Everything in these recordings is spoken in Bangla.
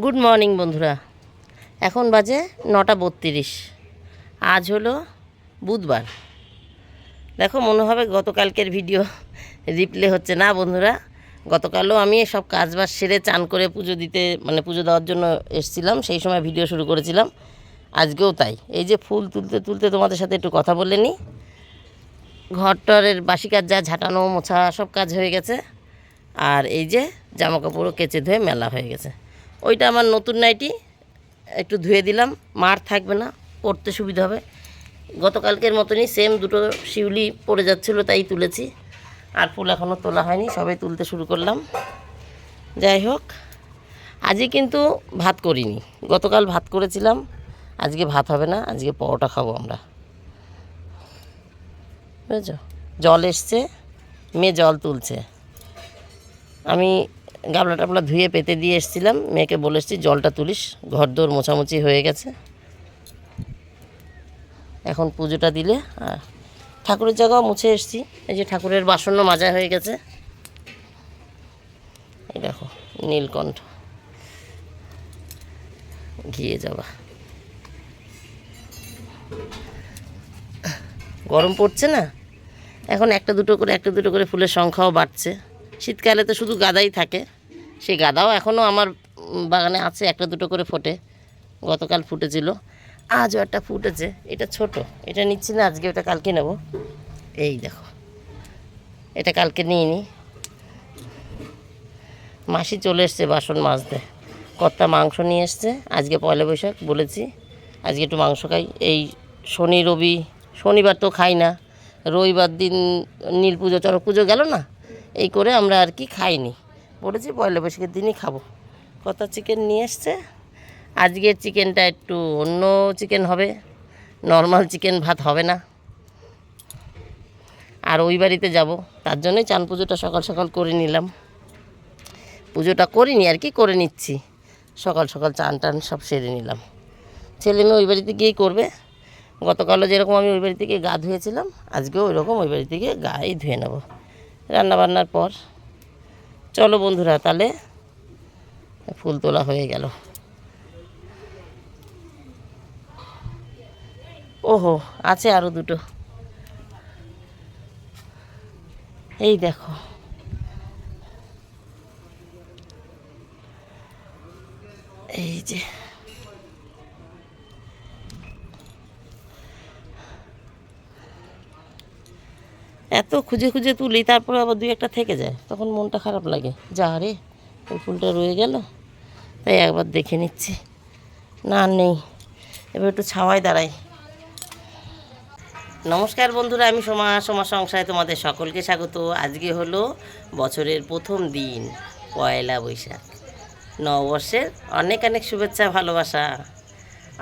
গুড মর্নিং বন্ধুরা। এখন বাজে 9:32। আজ হলো বুধবার। দেখো মনে হবে গতকালকের ভিডিও রিপ্লে হচ্ছে না বন্ধুরা। গতকালও আমি সব কাজবাজ সেরে চান করে পুজো দিতে পুজো দেওয়ার জন্য এসেছিলাম, সেই সময় ভিডিও শুরু করেছিলাম। আজকেও তাই। এই যে ফুল তুলতে তুলতে তোমাদের সাথে একটু কথা বলে নিই। ঘরটরের বাসি কাজ যা ঝাঁটানো মোছা সব কাজ হয়ে গেছে। আর এই যে জামা কাপড়ও কেচে ধুয়ে মেলা হয়ে গেছে। ওইটা আমার নতুন নাইটি, একটু ধুয়ে দিলাম, মার থাকবে না, পরতে সুবিধা হবে। গতকালকের মতনই সেম দুটো শিউলি পড়ে যাচ্ছিলো তাই তুলেছি। আর ফুল এখনও তোলা হয়নি, সবে তুলতে শুরু করলাম। যাই হোক, আজকে কিন্তু ভাত করিনি। গতকাল ভাত করেছিলাম, আজকে ভাত হবে না, আজকে পরোটা খাবো আমরা, বুঝেছ। জল এসছে, মেয়ে জল তুলছে। আমি গামলা টামলা ধুয়ে পেতে দিয়ে এসেছিলাম, মেয়েকে বলে এসেছি জলটা তুলিস। ঘর দোর মোছামুছি হয়ে গেছে, এখন পুজোটা দিলে। আর ঠাকুরের জায়গাও মুছে এসেছি। এই যে ঠাকুরের বাসনও মাজা হয়ে গেছে। এই দেখো নীলকণ্ঠ ঘিয়ে যাওয়া। গরম পড়ছে না, এখন একটা দুটো করে ফুলের সংখ্যাও বাড়ছে। শীতকালে তো শুধু গাঁদাই থাকে, সেই গাঁদাও এখনও আমার বাগানে আছে, একটা দুটো করে ফোটে। গতকাল ফুটেছিল, আজও একটা ফুটেছে। এটা ছোট, এটা নিচ্ছি না আজকে, ওটা কালকে নেব। এই দেখো, এটা কালকে নিয়ে নিই। মাসি চলে এসছে বাসন মাজতে। কর্তা মাংস নিয়ে এসছে, আজকে পয়লা বৈশাখ বলেছি আজকে একটু মাংস খাই। এই শনি রবি, শনিবার তো খাই না, রবিবার দিন নীল পুজো চড়ক পুজো গেল না, এই করে আমরা আর কি খাইনি। বলেছি পয়লা বৈশাখের দিনই খাবো। কত চিকেন নিয়ে এসছে। আজকের চিকেনটা একটু অন্য চিকেন হবে, নর্মাল চিকেন ভাত হবে না। আর ওই বাড়িতে যাব, তার জন্যই চান পুজোটা সকাল সকাল করে নিলাম। পুজোটা করিনি আর কি, করে নিচ্ছি। সকাল সকাল চান টান সব সেরে নিলাম। ছেলে মেয়ে ওই বাড়িতে গিয়েই করবে। গতকালও যেরকম আমি ওই বাড়ি থেকে গা ধুয়েছিলাম, আজকেও ওই রকম ওই বাড়ি থেকে গাই ধুয়ে নেব রান্নাবান্নার পর। চলো বন্ধুরা, তাহলে ফুল তোলা হয়ে গেল। ওহো, আছে আরও দুটো। এই দেখো, এই যে এত খুঁজে খুঁজে তুলি, তারপরে আবার দুই একটা থেকে যায়, তখন মনটা খারাপ লাগে। যা রে, ওই ফুলটা রয়ে গেল, তাই একবার দেখে নিচ্ছি। না নেই, এবার একটু ছাওয়ায় দাঁড়াই। নমস্কার বন্ধুরা, আমি সোমা সংসারে তোমাদের সকলকে স্বাগত। আজকে হলো বছরের প্রথম দিন, পয়লা বৈশাখ। নববর্ষের অনেক অনেক শুভেচ্ছা ভালোবাসা।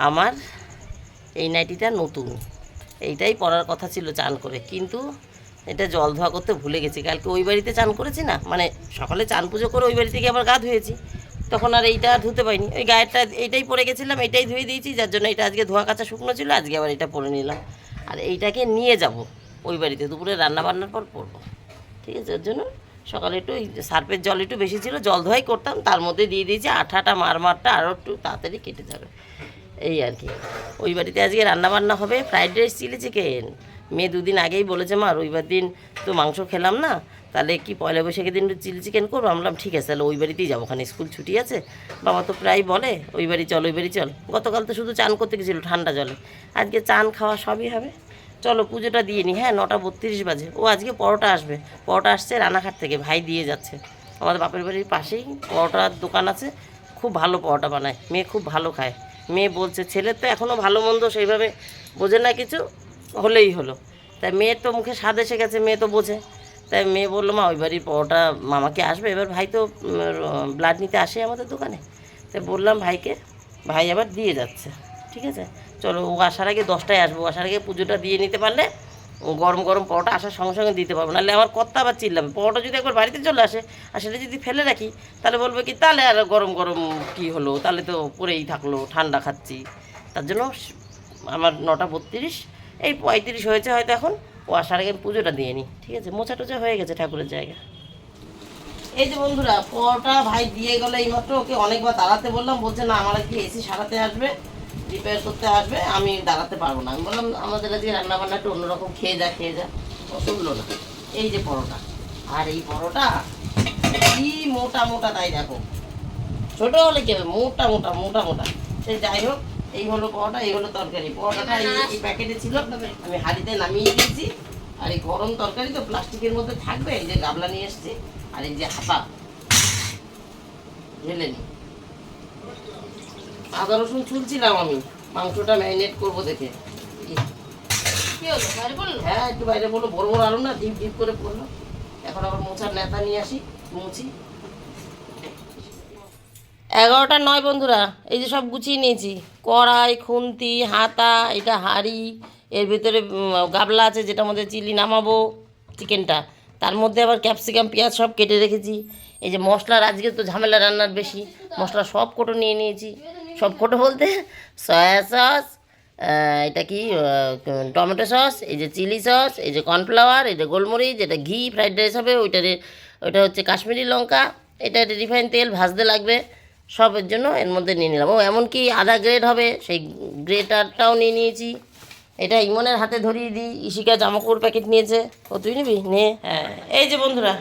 আমার এই নাইটিটা নতুন, এইটাই পরার কথা ছিল চান করে, কিন্তু এটা জল ধোয়া করতে ভুলে গেছি। কালকে ওই বাড়িতে চান করেছি না, সকালে চান পুজো করে ওই বাড়ি থেকে আবার গা ধুয়েছি, তখন আর এইটা ধুতে পারিনি। ওই গায়েরটা এইটাই পরে গেছিলাম, এইটাই ধুয়ে দিয়েছি, যার জন্য এটা আজকে ধোয়া কাচা শুকনো ছিল, আজকে আবার এটা পরে নিলাম। আর এইটাকে নিয়ে যাব ওই বাড়িতে, দুপুরে রান্নাবান্নার পর পরবো, ঠিক আছে। ওর জন্য সকালে একটু সার্ফের জল একটু বেশি ছিল, জল ধোয়াই করতাম, তার মধ্যে দিয়ে দিয়েছি আঠাটা মারমারটা আরও একটু তাড়াতাড়ি কেটে যাবে, এই আর কি। ওই বাড়িতে আজকে রান্নাবান্না হবে ফ্রাইড রাইস, চিলি চিকেন। মেয়ে দুদিন আগেই বলেছে, মা রবিবার দিন তো মাংস খেলাম না, তাহলে কি পয়লা বৈশাখের দিন চিলি চিকেন করবো? আমরা বললাম ঠিক আছে, তাহলে ওই বাড়িতেই যাবো, ওখানে স্কুল ছুটি আছে। বাবা তো প্রায় বলে ওই বাড়ি চল, ওই বাড়ি চল। গতকাল তো শুধু চান করতে গেছিলো ঠান্ডা জলে, আজকে চান খাওয়া সবই হবে। চলো পুজোটা দিয়ে নিই। হ্যাঁ, 9:32 বাজে। ও আজকে পরোটা আসবে, পরোটা আসছে রানাঘাট থেকে, ভাই দিয়ে যাচ্ছে। আমাদের বাপের বাড়ির পাশেই পরোটার দোকান আছে, খুব ভালো পরোটা বানায়, মেয়ে খুব ভালো খায়। মেয়ে বলছে ছেলের তো এখনও ভালো মন্দ সেইভাবে বোঝে না, কিছু হলেই হলো। তাই মেয়ের তো মুখে স্বাদ এসে গেছে, মেয়ে তো বোঝে। তাই মেয়ে বললো, মা ওই বাড়ির পরোটা মামাকে আসবে। এবার ভাই তো ব্লাড নিতে আসে আমাদের দোকানে, তাই বললাম ভাইকে, ভাই আবার দিয়ে যাচ্ছে, ঠিক আছে। চলো, ও আসার আগে 10টায় আসবো, আসার আগে পুজোটা দিয়ে নিতে পারলে গরম গরম পরোটা আসার সঙ্গে সঙ্গে দিতে পারবো। নাহলে আমার কর্তা আবার চিল্লাম, পরোটা যদি একবার বাড়িতে চলে আসে আর সেটা যদি ফেলে রাখি, তাহলে বলবে কি তাহলে আর গরম গরম কী হলো, তাহলে তো পরেই থাকলো, ঠান্ডা খাচ্ছি। তার জন্য আমার 9:32, এই 35 হয়েছে হয়তো এখন। ও আসার আগে পুজোটা দিয়ে নিই, ঠিক আছে। মোছা টোচা হয়ে গেছে ঠাকুরের জায়গা। এই যে বন্ধুরা, পরোটা ভাই দিয়ে গেল এইমাত্র, ওকে অনেকবার দাঁড়াতে বললাম, বলছে না আমার কি এসি সারাতে আসবে, রিপেয়ার করতে আসবে, আমি দাঁড়াতে পারবো না। আমি বললাম আমাদের আজকে রান্না বান্না একটু অন্যরকম, খেয়ে যা। ও শুনলো না। এই যে পরোটা, আর এই পরোটা কি মোটা মোটা, তাই দেখো, ছোট হলে কি হবে, মোটা মোটা মোটা মোটা। সে যাই হোক, এই হলো পরোটা, এই হলো তরকারি। পরোটাটা এই প্যাকেটে ছিল, আমি হাঁড়িতে নামিয়ে দিয়েছি। আর এই গরম তরকারি তো প্লাস্টিকের মধ্যে থাকবে, এই যে গামলা নিয়ে এসছি, আর এই যে হাতা ঢেলে নি। আদা রসুন ছুলছিলাম আমি, মাংসটা ম্যারিনেট করবো দেখে। হ্যাঁ, একটু বাইরে বললো, বড় বড় আলু না, ডিপ ডিপ করে পড়লো। এখন আবার মোছার নেতা নিয়ে আসি, মুছি। 11টা 9 বন্ধুরা, এই যে সব গুছিয়ে নিয়েছি, কড়াই, খুন্তি, হাতা, এটা হাঁড়ি, এর ভিতরে গাবলা আছে যেটার মধ্যে চিলি নামাবো চিকেনটা, তার মধ্যে আবার ক্যাপসিকাম, পেঁয়াজ সব কেটে রেখেছি। এই যে মশলার, আজকে তো ঝামেলা রান্নার বেশি, মশলা সব কোটো নিয়ে নিয়েছি। সব কোটো বলতে সয়া সস, এটা কি টমেটো সস, এই যে চিলি সস, এই যে কর্নফ্লাওয়ার, এই যে গোলমরিচ, এটা ঘি, ফ্রাইড রাইস হবে ওইটা হচ্ছে কাশ্মীরি লঙ্কা, এটা রিফাইন তেল ভাজতে লাগবে, সবের জন্য এর মধ্যে নিয়ে নিলাম। ও এমনকি আদা গ্রেড হবে, সেই গ্রেটারটাও নিয়ে নিয়েছি। এটা ইমনের হাতে ধরিয়ে দিই, ইশিকা জামাকাপড় প্যাকেট নিয়েছে, ও তুই নিবি নে। হ্যাঁ, এই যে বন্ধুরা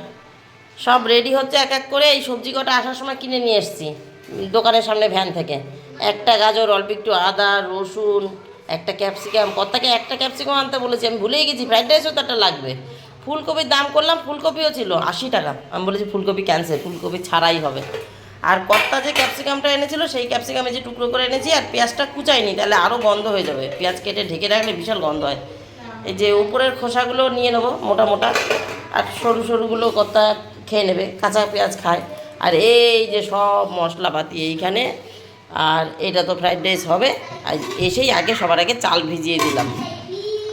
সব রেডি হচ্ছে এক এক করে। এই সবজি কটা আসার সময় কিনে নিয়ে এসেছি দোকানের সামনে ভ্যান থেকে। একটা গাজর, অল্প একটু আদা রসুন, একটা ক্যাপসিকাম, কর্তাকে একটা ক্যাপসিকাম আনতে বলেছি, আমি ভুলেই গেছি, ফ্রাইড রাইসও তো একটা লাগবে। ফুলকপির দাম করলাম, ফুলকপিও ছিল 80 টাকা, আমি বলেছি ফুলকপি ক্যান্সেল, ফুলকপি ছাড়াই হবে। আর কর্তা যে ক্যাপসিকামটা এনেছিল, সেই ক্যাপসিকামে যে টুকরো করে এনেছি, আর পেঁয়াজটা কুচাইনি, তাহলে আরও গন্ধ হয়ে যাবে, পেঁয়াজ কেটে ঢেকে রাখলে বিশাল গন্ধ হয়। এই যে উপরের খোসাগুলো নিয়ে নেবো মোটা মোটা, আর সরু সরুগুলো কর্তা খেয়ে নেবে, কাঁচা পেঁয়াজ খায়। আর এই যে সব মশলাপাতি এইখানে, আর এটা তো ফ্রাইড রাইস হবে। আর এসেই আগে সবার আগে চাল ভিজিয়ে দিলাম।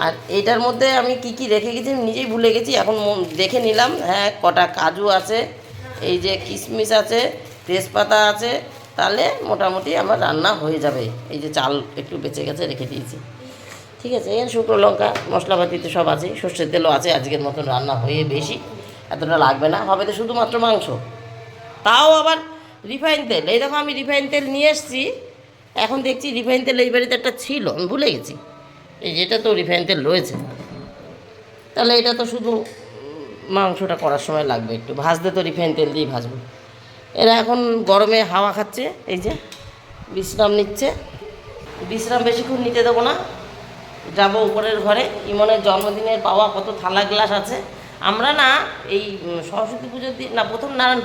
আর এইটার মধ্যে আমি কি কি রেখে গেছি আমি নিজেই ভুলে গেছি, এখন দেখে নিলাম। হ্যাঁ, কটা কাজু আছে, এই যে কিশমিশ আছে, তেজপাতা আছে, তাহলে মোটামুটি আমার রান্না হয়ে যাবে। এই যে চাল একটু বেঁচে গেছে, রেখে দিয়েছি। ঠিক আছে, এর শুকনো লঙ্কা, মশলাপাতিতে সব আছে, সর্ষের তেলও আছে। আজকের মতন রান্না হয়ে বেশি এতটা লাগবে না, হবে তো শুধুমাত্র মাংস, তাও আবার রিফাইন তেল। এই দেখো আমি রিফাইন তেল নিয়ে এসেছি, এখন দেখছি রিফাইন তেল এই বাড়িতে একটা ছিল, আমি ভুলে গেছি। এই যেটা তো রিফাইন তেল রয়েছে, তাহলে এটা তো শুধু মাংসটা করার সময় লাগবে, একটু ভাজতে তো রিফাইন তেল দিয়েই ভাজবো। এরা এখন গরমে হাওয়া খাচ্ছে, এই যে বিশ্রাম নিচ্ছে। বিশ্রাম বেশিক্ষণ নিতে দেবো না, যাবো উপরের ঘরে। ইমনের জন্মদিনের পাওয়া কত থালা গ্লাস আছে। আমরা না এই সরস্বতী পুজোর দিন না, প্রথম নারায়ণ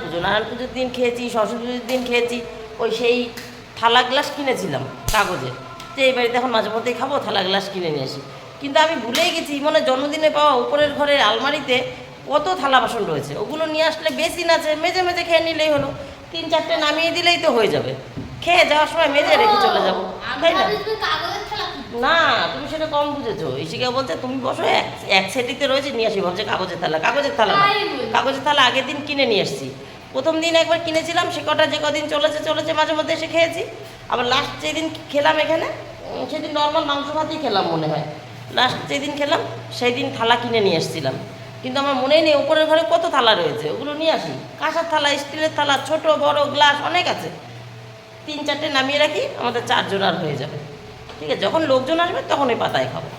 পুজোর দিন খেয়েছি, সরস্বতী পুজোর দিন খেয়েছি, ওই সেই থালা গ্লাস কিনেছিলাম কাগজের, যে এই বাড়িতে এখন মাঝে মধ্যেই খাবো, থালা গ্লাস কিনে নিয়ে আসি। কিন্তু আমি ভুলেই গেছি ইমনের জন্মদিনে পাওয়া উপরের ঘরের আলমারিতে কত থালা বাসন রয়েছে, ওগুলো নিয়ে আসলে বেসিন আছে, মেজে মেজে খেয়ে নিলেই হলো, 3-4টে নামিয়ে দিলেই তো হয়ে যাবে, খেয়ে যাওয়ার সময় মেজে রেখে চলে যাবো, তাই না? না, তুমি সেটা কম বুঝেছো। ইশিকা বলছে তুমি বসো, এক সেটিতে রয়েছে, নিয়ে আসি। ভাবছে কাগজের থালা, কাগজের থালা না, কাগজের থালা আগের দিন কিনে নিয়ে এসেছি। প্রথম দিন একবার কিনেছিলাম, সে কটা যে কদিন চলেছে মাঝে মধ্যে এসে খেয়েছি। আবার লাস্ট যেদিন খেলাম এখানে, সেদিন নর্মাল মাংস ভাতই খেলাম মনে হয়। লাস্ট যেদিন খেলাম সেই দিন থালা কিনে নিয়ে এসেছিলাম, কিন্তু আমার মনেই নেই উপরের ঘরে কত থালা রয়েছে, ওগুলো নিয়ে আসি। কাঁসার থালা, স্টিলের থালা, ছোট বড় গ্লাস অনেক আছে, 3-4টে নামিয়ে রাখি, আমাদের 4 জনার হয়ে যাবে। ঠিক আছে, যখন লোকজন আসবে তখন ওই পাতায় খাবো,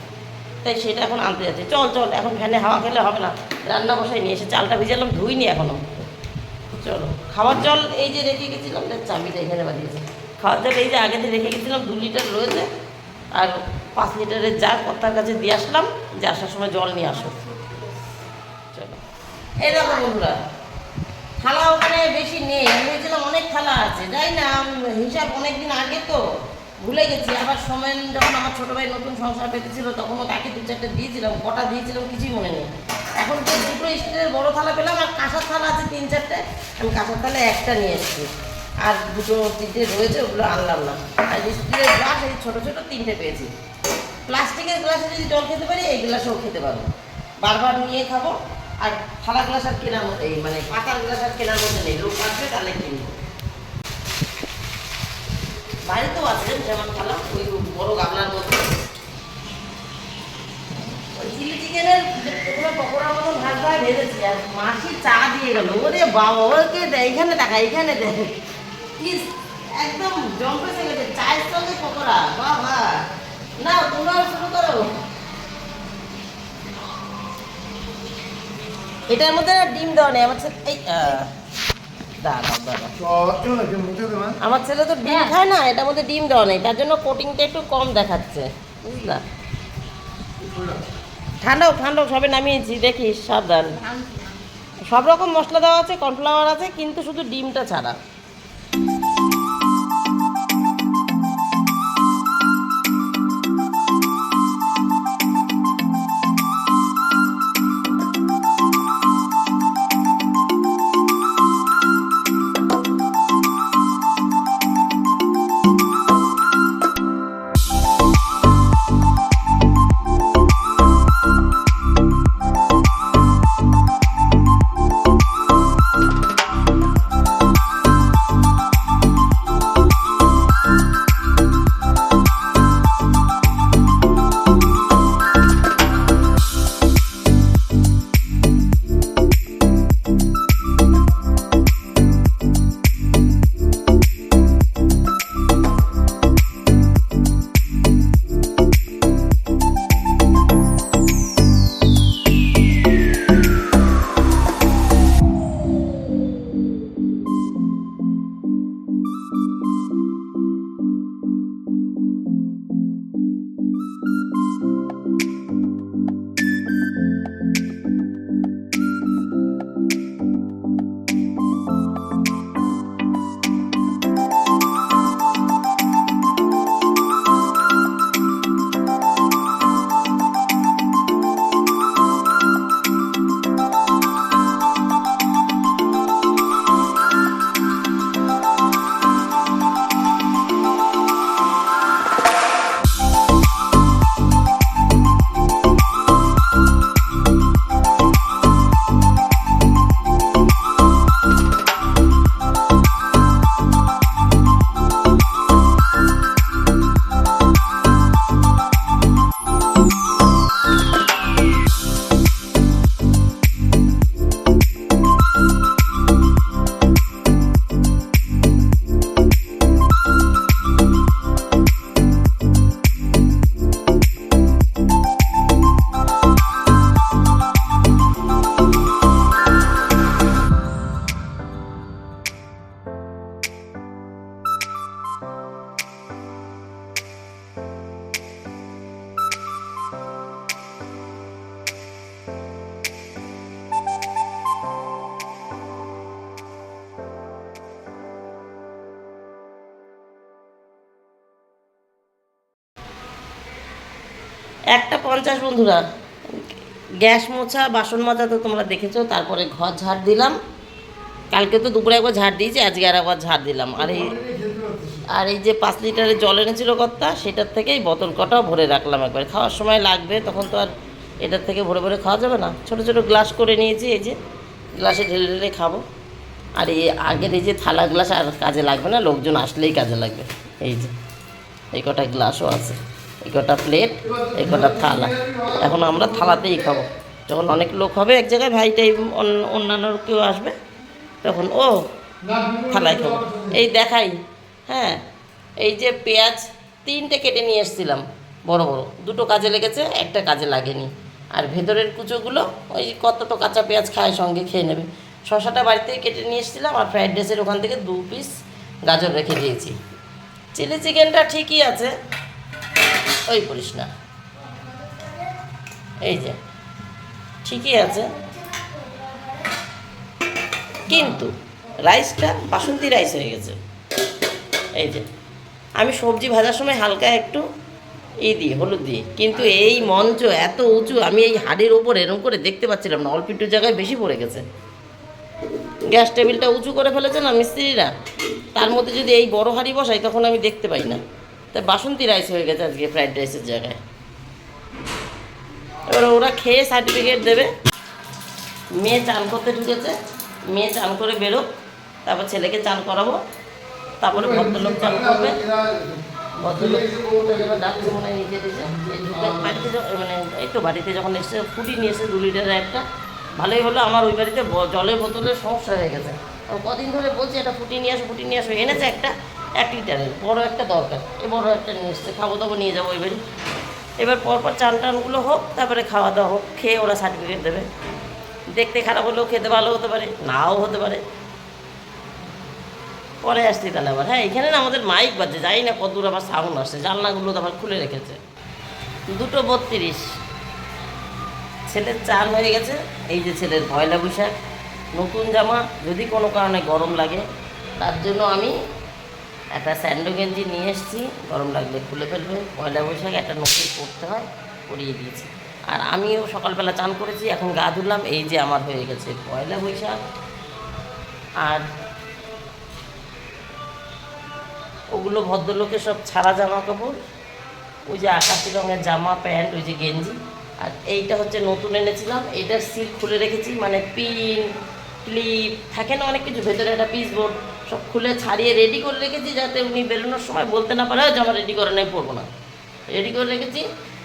তাই সেটা এখন আনতে যাচ্ছি। চল, এখন ফ্যানে হাওয়া খেলে হবে না, রান্না বসাই নিয়ে এসে চালটা ভিজালাম, ধুইনি এখনও। চলো, খাওয়ার জল এই যে রেখে গেছিলাম, চাবিটা এখানে বাঁধিয়েছি। খাওয়ার জল এই যে আগে থেকে রেখে গেছিলাম, 2 লিটার রয়েছে, আর 5 লিটারের জার কর্তার কাছে দিয়ে আসলাম, যে আসার সময় জল নিয়ে আসো। চলো, এই দেখো বন্ধুরা, থালা ওখানে বেশি নেই, আমি ভেবেছিলাম অনেক থালা আছে, যাই না, হিসাব অনেকদিন আগে তো ভুলে গেছি। আবার সময় যখন আমার ছোটো ভাই নতুন সংসার পেতেছিল, তখনও তাকে 2-4টে দিয়েছিলাম, কটা দিয়েছিলাম কিছুই মনে নেই। এখন তো 2টো স্টিলের বড়ো থালা পেলাম, আর কাঁসার থালা আছে 3-4টে, আমি কাঁসার থালা একটা নিয়ে এসেছি, আর 2-3টে রয়েছে, ওগুলো আনলাম না। আর স্টিলের গ্লাস এই ছোটো 3টে পেয়েছি। প্লাস্টিকের গ্লাসে যদি জল খেতে পারি, এই গ্লাসেও খেতে পারবো, বারবার নিয়ে খাবো। আর থালা গ্লাস আর কেনার মধ্যে, মানে পাতার গ্লাস আর কেনার মধ্যে নেই, লোক আসবে তাহলে কিনবো। বাড়িতেও আছে যেমন থালা, ওই বড় গামলার মধ্যে, ওই চিলি চিকেনের পকোড়া মতো ভাজা ভেজেছি আর মাসি চা দিয়ে গেল। ওরে বাবা, ওকে দেয় এখানে দেখা, এখানে দেয় কি একদম জম্পেসে গেছে চায়ের সঙ্গে পকোড়া। বাবা না, তোমরা শুরু করো। এটার মধ্যে না ডিম দেওয়া নেই আমার ছেলে। এই দাঁড়াও দাঁড়াও, আমার ছেলে তো ডিম খায় না, এটার মধ্যে ডিম দেওয়া নেই, তার জন্য কোটিংটা একটু কম দেখাচ্ছে, বুঝলা। ঠান্ডাও ঠান্ডাও সবে নামিয়েছি, দেখিস সাবধান। সব রকম মশলা দেওয়া আছে, কর্নফ্লাওয়ার আছে, কিন্তু শুধু ডিমটা ছাড়া। একটা 50 বন্ধুরা। গ্যাস মোছা, বাসন মাজা তো তোমরা দেখেছো, তারপরে ঘর ঝাড় দিলাম। কালকে তো দুপুরে একবার ঝাড় দিয়েছি, আজকে আর একবার ঝাড় দিলাম। আর এই যে 5 লিটারের জল এনেছিল কর্তা, সেটার থেকেই বোতল কটাও ভরে রাখলাম, একবার খাওয়ার সময় লাগবে, তখন তো আর এটার থেকে ভরে ভরে খাওয়া যাবে না। ছোট ছোট গ্লাস করে নিয়েছি, এই যে গ্লাসে ঢেলে ঢেলে খাবো। আর এই আগের এই যে থালা গ্লাস আর কাজে লাগবে না, লোকজন আসলেই কাজে লাগবে। এই যে এই কটা গ্লাসও আছে, এই কটা প্লেট, এই কটা থালা। এখন আমরা থালাতেই খাবো, যখন অনেক লোক হবে এক জায়গায়, ভাইটাই অন্যান্য কেউ আসবে, তখন ও থালায় খাবো। এই দেখাই, হ্যাঁ, এই যে পেঁয়াজ 3টে কেটে নিয়ে এসেছিলাম, বড় বড়, 2টো কাজে লেগেছে, একটা কাজে লাগেনি। আর ভেতরের কুচোগুলো ওই কত তো কাঁচা পেঁয়াজ খায়, সঙ্গে খেয়ে নেবে। শসাটা বাড়িতেই কেটে নিয়ে এসেছিলাম, আর ফ্রাইড রাইসের ওখান থেকে 2 পিস গাজর রেখে দিয়েছি। চিলি চিকেনটা ঠিকই আছে, ওই করিস না, এই যে ঠিকই আছে, কিন্তু রাইসটা বাসন্তী রাইস হয়ে গেছে। এই যে আমি সবজি ভাজার সময় হালকা একটু দিই, হলুদ দিই, কিন্তু এই মঞ্চ এত উঁচু, আমি এই হাড়ির ওপর এরকম করে দেখতে পাচ্ছিলাম না, অল্প একটু জায়গায় বেশি পড়ে গেছে। গ্যাস টেবিলটা উঁচু করে ফেলেছে না মিস্ত্রিরা, তার মধ্যে যদি এই বড় হাঁড়ি বসাই তখন আমি দেখতে পাই না। তাই বাসন্তী রাইস হয়ে গেছে আজকে ফ্রাইড রাইসের জায়গায়। এবার ওরা খেয়ে সার্টিফিকেট দেবে। মেয়ে চান করতে ঢুকেছে, মেয়ে চান করে বেরো, তারপর ছেলেকে চান করাবো, তারপরে ভদ্রলোক চান করবে, ভদ্রলোক ডাকছে মনে হয় নিচে দিয়েছে বাড়িতে মানে এই তো বাড়িতে যখন এসে ফুটি নিয়ে এসে 2 লিটারের একটা ভালোই হলো। আমার ওই বাড়িতে জলের বোতলের সমস্যা হয়ে গেছে। কদিন ধরে বলছি একটা ফুটি নিয়ে আসো এনেছে একটা 1 লিটারের বড় একটা দরকার, এই বড় একটা নিয়ে এসছে, খাবো দাবো নিয়ে যাবো ওই বাড়ি। এবার পরপর চান টানগুলো হোক, তারপরে খাওয়া দাওয়া হোক, খেয়ে ওরা সার্টিফিকেট দেবে। দেখতে খারাপ হলেও খেতে ভালো হতে পারে, নাও হতে পারে। পরে আসছি তাহলে আবার। হ্যাঁ, এখানে না আমাদের মাইক বাজছে, জানি না কত দূর আবার সাউন্ড আসছে। জানলাগুলো তো আবার খুলে রেখেছে। 2:32 ছেলের চান হয়ে গেছে। এই যে ছেলের পয়লা বৈশাখ, নতুন জামা, যদি কোনো কারণে গরম লাগে তার জন্য আমি একটা স্যান্ডো গেঞ্জি নিয়ে এসেছি, গরম লাগলে খুলে ফেলবে। পয়লা বৈশাখ একটা নতুন পরতে হয়, পরিয়ে দিয়েছি। আর আমিও সকালবেলা চান করেছি, এখন গা ধুলাম। এই যে আমার হয়ে গেছে পয়লা বৈশাখ। আর ওগুলো ভদ্রলোকের সব ছাড়া জামা কাপড়, ওই যে আকাশি রঙের জামা প্যান্ট, ওই যে গেঞ্জি। আর এইটা হচ্ছে নতুন এনেছিলাম, এইটার সিল খুলে রেখেছি, মানে পিন ক্লিপ থাকে না অনেক কিছু, ভেতরে একটা পিস বোর্ড, সব খুলে ছাড়িয়ে রেডি করে রেখেছি, যাতে উনি বেরোনোর সময় বলতে না পারে জামা রেডি করে নেই, পরবো না। রেডি করে রেখেছি।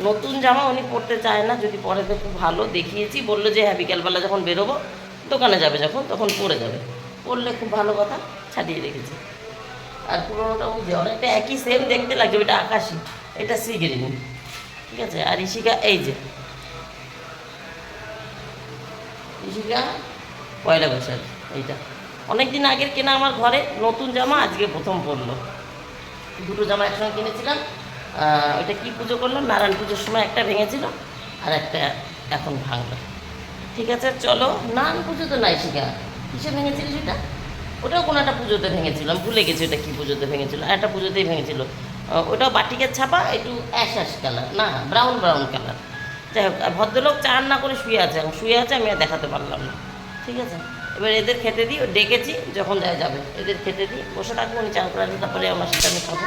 নতুন জামা উনি পরতে চায় না, যদি পরে তো খুব ভালো দেখিয়েছি, বললো যে হ্যাঁ বিকেলবেলা যখন বেরোবো, দোকানে যাবে যখন, তখন পরে যাবে, পরলে খুব ভালো কথা, ছাড়িয়ে রেখেছি। আর পুরোনোটা ওই যে অনেকটা একই সেম দেখতে লাগছে, ওইটা আকাশি, এটা সি গ্রিন, ঠিক আছে। আর ইশিকা এই যে ইশিকা পয়লা বৈশাখ, এইটা অনেক দিন আগের কেনা আমার ঘরে নতুন জামা, আজকে প্রথম পরলো। 2টো জামা একসঙ্গে কিনেছিলাম। ওইটা কি পুজো করলাম, নারায়ণ পুজোর সময় একটা ভেঙেছিল, আর একটা এখন ভাঙলো। ঠিক আছে চলো। নারায়ণ পুজো তো নাই, শিখা কিসে ভেঙেছিল সেটা? ওটাও কোনো একটা পুজোতে ভেঙেছিল, আমি ভুলে গেছি ওটা কী পুজোতে ভেঙেছিল, একটা পুজোতেই ভেঙেছিল। ওটাও বাটিকের ছাপা, একটু অ্যাশ কালার, না ব্রাউন কালার। যাই হোক, আর ভদ্রলোক চান না করে শুয়ে আছে, আমি আর দেখাতে পারলাম না। ঠিক আছে, এবার এদের খেতে দিই, ডেকেছি যখন যাবে এদের খেতে দিই, বসে থাকবো, উনি চান করে আসবে, তারপরে আমার সাথে আমি খাবো।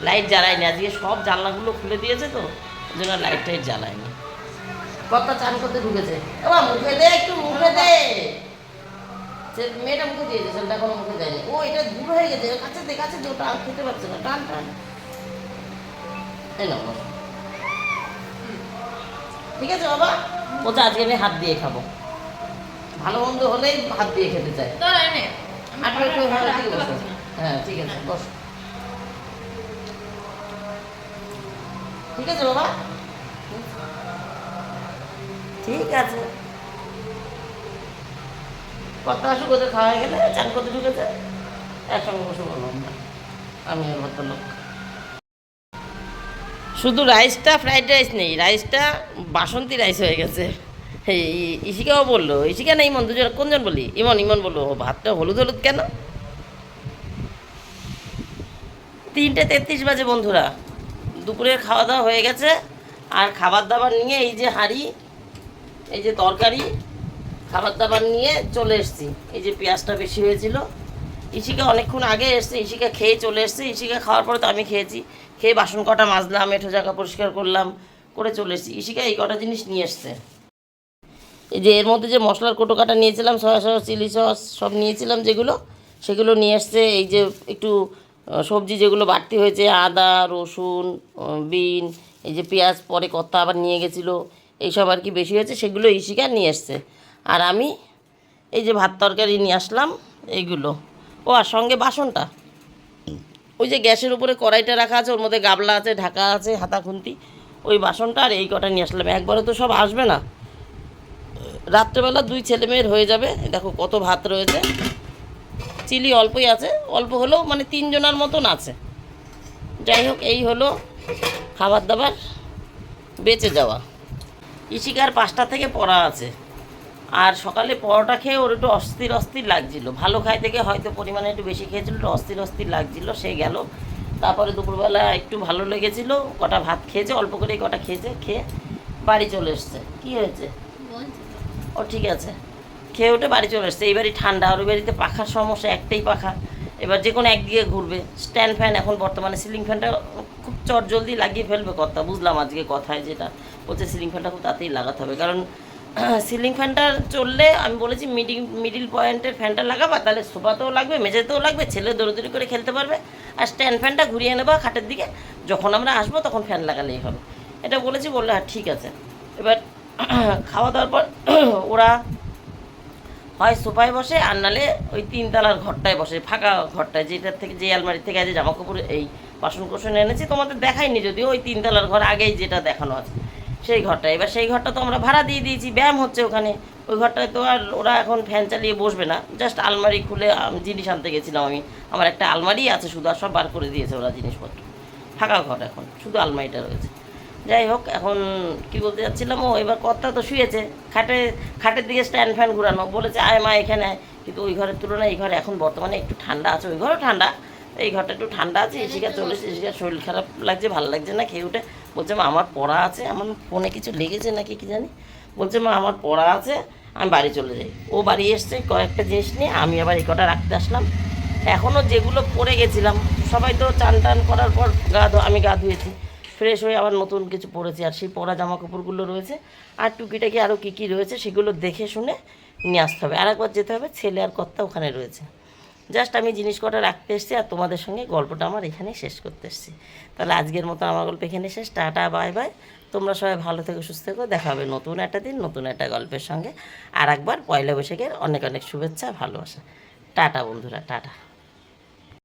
লাইট জ্বালাইনি আজকে, সব জানলাগুলো খুলে দিয়েছে তো, ওই জন্য লাইট টাইট জ্বালাইনি। কর্তা চান করতে ঢুকেছে, এবার মুখে দে, একটু মুখে দে। সে মেয়েটা মুখে দিয়েছে, ছেলেটা এখনো মুখে দেয়নি। ও এটা দূর হয়ে গেছে, কাছে দে, ওটা খেতে পারছে না, টান এই না। ঠিক আছে বাবা, বলছে আজকে আমি হাত দিয়ে খাবো, ভালো মন্দ হলেই হাত দিয়ে খেতে চাই। হ্যাঁ ঠিক আছে, বস। ঠিক আছে বাবা, ঠিক আছে। কথা আসুক, ওদের খাওয়া হয়ে গেলে চান করতে ঢুকেছে, একসঙ্গে বসে বললাম না, আমি ওর ভদ্রলোক। শুধু রাইসটা ফ্রাইড রাইস নেই, রাইসটা বাসন্তী রাইস হয়ে গেছে। এই ইশিকাও বললো, ইশিকা না ইমন, দুজন কোনজন বলি, ইমন বললো ভাতটা হলুদ কেন। 3:33 বাজে বন্ধুরা, দুপুরের খাওয়া দাওয়া হয়ে গেছে। আর খাবার দাবার নিয়ে এই যে হাঁড়ি, এই যে তরকারি, খাবার দাবার নিয়ে চলে এসেছি। এই যে পেঁয়াজটা বেশি হয়েছিল, ইশিকা অনেকক্ষণ আগে এসছে, ইশিকা খেয়ে চলে এসছে। ইশিকা খাওয়ার পরে তো আমি খেয়েছি, খেয়ে বাসন কটা মাজলাম, এঁঠো জায়গা পরিষ্কার করলাম, করে চলে এসেছি। ইশিকা এই কটা জিনিস নিয়ে এসছে। এই যে এর মধ্যে যে মশলার কোটো কাটা নিয়েছিলাম, সয়া সস, চিলি সস সব নিয়েছিলাম, সেগুলো নিয়ে এসছে। এই যে একটু সবজি যেগুলো বাড়তি হয়েছে, আদা রসুন বিন, এই যে পেঁয়াজ পরে কর্তা আবার নিয়ে গেছিলো, এইসব আর কি বেশি হয়েছে, সেগুলো ইশিকা নিয়ে এসছে। আর আমি এই যে ভাত তরকারি নিয়ে আসলাম এইগুলো। ও আর সঙ্গে বাসনটা, ওই যে গ্যাসের উপরে কড়াইটা রাখা আছে, ওর মধ্যে গাবলা আছে, ঢাকা আছে, হাতা খুন্তি, ওই বাসনটা আর এই কটা নিয়ে আসলাম। একবারে তো সব আসবে না, রাত্রেবেলা 2 ছেলে মেয়ের হয়ে যাবে। দেখো কত ভাত রয়েছে, চিলি অল্পই আছে, অল্প হলেও মানে 3 জনের মতন আছে। যাই হোক, এই হলো খাবার দাবার বেঁচে যাওয়া। ইশিকার 5টা থেকে পড়া আছে, আর সকালে পরোটা খেয়ে ওর একটু অস্থির লাগছিলো, ভালো খাই থেকে হয়তো পরিমাণে একটু বেশি খেয়েছিল, একটু অস্থির লাগছিলো, সে গেল। তারপরে দুপুরবেলা একটু ভালো লেগেছিলো, কটা ভাত খেয়েছে, অল্প করেই কটা খেয়েছে, খেয়ে বাড়ি চলে এসছে। কী হয়েছে ও, ঠিক আছে, খেয়ে উঠে বাড়ি চলে এসছে। এই বাড়ি ঠান্ডা, আর ওই বাড়িতে পাখার সমস্যা, একটাই পাখা, এবার যে কোনো একদিকে ঘুরবে। স্ট্যান্ড ফ্যান এখন বর্তমানে, সিলিং ফ্যানটা খুব জলদি লাগিয়ে ফেলবে কর্তা, বুঝলাম আজকে কথায় যেটা বলছে, সিলিং ফ্যানটা খুব তাড়াতাড়ি লাগাতে হবে, কারণ সিলিং ফ্যানটা চললে আমি বলেছি মিডিল পয়েন্টের ফ্যানটা লাগাবা, তাহলে সোফাতেও লাগবে, মেঝেতেও লাগবে, ছেলে দৌড়দৌড়ি করে খেলতে পারবে। আর স্ট্যান্ড ফ্যানটা ঘুরিয়ে নেবা খাটের দিকে, যখন আমরা আসবো তখন ফ্যান লাগালেই হবে। এটা বলেছি, বললে হ্যাঁ ঠিক আছে। এবার খাওয়া দাওয়ার পর ওরা হয় সোফায় বসে, আর নালে ওই তিনতলার ঘরটায় বসে, ফাঁকা ঘরটায়, যেটার থেকে যে আলমারি থেকে আজ জামা কাপড় এই বাসন কোসন এনেছি, তোমাদের দেখাইনি যদিও, ওই তিনতলার ঘর আগেই যেটা দেখানো আছে সেই ঘরটা। এবার সেই ঘরটা তো আমরা ভাড়া দিয়ে দিয়েছি, ব্যায়াম হচ্ছে ওখানে। ওই ঘরটায় তো আর ওরা এখন ফ্যান চালিয়ে বসবে না, জাস্ট আলমারি খুলে জিনিস আনতে গেছিলাম আমি, আমার একটা আলমারি আছে শুধু, আর সব বার করে দিয়েছে ওরা জিনিসপত্র। ফাঁকা ঘর এখন, শুধু আলমারিটা রয়েছে। যাই হোক, এখন কি বলতে যাচ্ছিলাম, ও এবার কর্তা তো শুয়েছে খাটের দিকে স্ট্যান্ড ফ্যান ঘুরানো, বলেছে আয় মা এখানে আয়। কিন্তু ওই ঘরের তুলনায় এই ঘরে এখন বর্তমানে একটু ঠান্ডা আছে, ওই ঘরও ঠান্ডা, এই ঘরটা একটু ঠান্ডা আছে। এসিকা চলেছে, এসিকা শরীর খারাপ লাগছে, ভালো লাগছে না, খেয়ে উঠে বলছে মা আমার পড়া আছে, আমার ফোনে কিছু লেগেছে নাকি কি জানি, বলছে মা আমার পড়া আছে, আমি বাড়ি চলে যাই। ও বাড়ি এসছে কয়েকটা জিনিস নিয়ে, আমি আবার এই কটা রাখতে আসলাম। এখনও যেগুলো পরে গেছিলাম, সবাই তো চান টান করার পর আমি গা ধুয়েছি, ফ্রেশ হয়ে আবার নতুন কিছু পরেছি, আর সেই পরা জামা কাপড়গুলো রয়েছে, আর টুকিটাকি আরও কী কী রয়েছে সেগুলো দেখে শুনে নিয়ে আসতে হবে। আর একবার যেতে হবে, ছেলে আর কর্তা ওখানে রয়েছে। জাস্ট আমি জিনিস কটা রাখতে এসেছি, আর তোমাদের সঙ্গে গল্পটা আমার এখানেই শেষ করতে এসেছি। তাহলে আজকের মতো আমার গল্প এখানে শেষ। Tata, bye bye. তোমরা সবাই ভালো থেকো, সুস্থ থেকো। দেখা হবে নতুন একটা দিন, নতুন একটা গল্পের সঙ্গে। আর একবার পয়লা বৈশাখের অনেক অনেক শুভেচ্ছা, ভালোবাসা। টাটা বন্ধুরা, টাটা।